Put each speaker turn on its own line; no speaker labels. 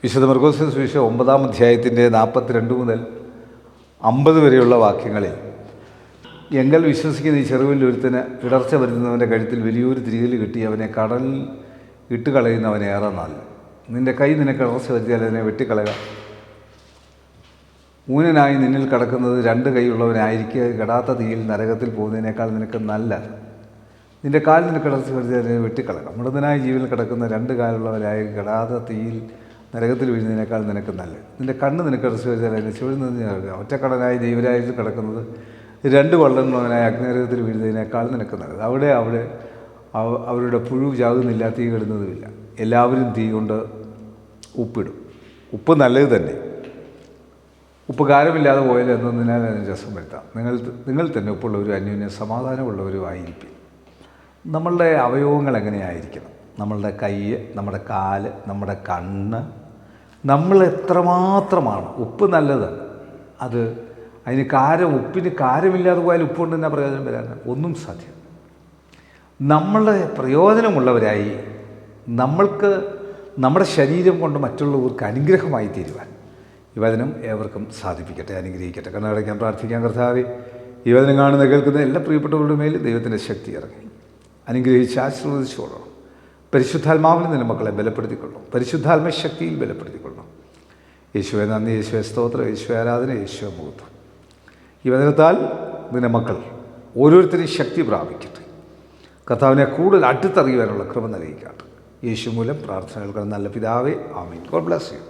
വിശുദ്ധ മർക്കോസ് സുവിശേഷം 9-ാം അധ്യായത്തിൻ്റെ 42 മുതൽ 50 വരെയുള്ള വാക്യങ്ങളിൽ എങ്കിൽ വിശ്വസിക്കുന്ന ഈ ചെറുവിൽ ഒരുത്തിന് ഇടർച്ച വരുന്നവൻ്റെ കഴുത്തിൽ വലിയൊരു തിരികൽ കിട്ടി അവനെ കടലിൽ ഇട്ട് കളയുന്നവനെ ഏറെ നല്ല. നിൻ്റെ കൈ നിനക്ക് ഇടർച്ച വരുത്തിയാൽ അതിനെ വെട്ടിക്കളയുക. ഊനനായി നിന്നിൽ കിടക്കുന്നത് 2 കൈയുള്ളവനായിരിക്കുക കെടാത്ത തീയിൽ നരകത്തിൽ പോകുന്നതിനേക്കാൾ നിനക്ക് നല്ല. നിൻ്റെ കാൽ നിനക്ക് ഇടർച്ച വരുത്തിയാൽ അതിനെ വെട്ടിക്കളയുക. മൃതനായ ജീവനിൽ കിടക്കുന്ന 2 കാലുള്ളവരായി കെടാത്ത തീയിൽ നരകത്തിൽ വീഴുന്നതിനേക്കാൾ നിനക്ക് നല്ല. നിൻ്റെ കണ്ണ് നിനക്ക് ഇടർച്ച വരുത്തിയാൽ അതിനെ ചുവഴുന്നതിന് നൽകുക. ഒറ്റക്കടനായി ദൈവരാജ്യത്തിൽ കിടക്കുന്നത് 2 വള്ളങ്ങളുള്ളവനായ അഗ്നിനരകത്തിൽ വീഴുന്നതിനേക്കാൾ നിനക്ക് നല്ലത്. അവിടെ അവരുടെ പുഴു ചാകുന്നില്ല, തീ കെടുന്നതുമില്ല. എല്ലാവരും തീ കൊണ്ട് ഉപ്പിടും. ഉപ്പ് നല്ലത് തന്നെ. ഉപ്പ് കാരമില്ലാതെ പോയാൽ എന്നതിനാൽ അതിന് രസം വരുത്താം. നിങ്ങൾ തന്നെ ഉപ്പുള്ളവരും അന്യോന്യം സമാധാനമുള്ളവരും ആയിരിക്കും. നമ്മളുടെ അവയവങ്ങൾ എങ്ങനെയായിരിക്കണം? നമ്മളുടെ കൈ, നമ്മുടെ കാല്, നമ്മുടെ കണ്ണ്, നമ്മൾ എത്രമാത്രമാണ് ഉപ്പ് നല്ലത്. ഉപ്പിന് കാരമില്ലാതെ പോയാൽ ഉപ്പുകൊണ്ട് തന്നെ പ്രയോജനം വരാൻ ഒന്നും സാധ്യം. നമ്മളുടെ പ്രയോജനമുള്ളവരായി നമ്മൾക്ക് നമ്മുടെ ശരീരം കൊണ്ട് മറ്റുള്ളവർക്ക് അനുഗ്രഹമായി തീരുവാൻ ഈ വചനം ഏവർക്കും സാധിപ്പിക്കട്ടെ, അനുഗ്രഹിക്കട്ടെ. കണ്ണടയ്ക്കാൻ പ്രാർത്ഥിക്കാൻ. കർത്താവേ, ഈ വചനം കാണുന്ന കേൾക്കുന്ന എല്ലാ പ്രിയപ്പെട്ടവരുടെ മേലും ദൈവത്തിൻ്റെ ശക്തി ഇറങ്ങി അനുഗ്രഹിച്ച് ആശീർവദിച്ചോളണം. പരിശുദ്ധാത്മാവിൽ നിന്റെ മക്കളെ ബലപ്പെടുത്തിക്കൊള്ളും. പരിശുദ്ധാത്മ ശക്തിയിൽ ബലപ്പെടുത്തിക്കൊള്ളും. യേശുവെ നന്ദി, യേശുവെ സ്തോത്രം, യേശുവെ ആരാധന, യേശുവെ മഹത്വം. ഈ വചനത്താൽ നിന്റെ മക്കൾ ഓരോരുത്തരെയും ശക്തി പ്രാപിക്കട്ടെ. കർത്താവിനെ കൂടുതൽ അടുത്തറിയുവാനുള്ള കൃപ നൽകിക്കാട്ടെ. യേശു മൂലം പ്രാർത്ഥനകൾക്ക് നല്ല പിതാവേ, ആമീൻ. God bless you.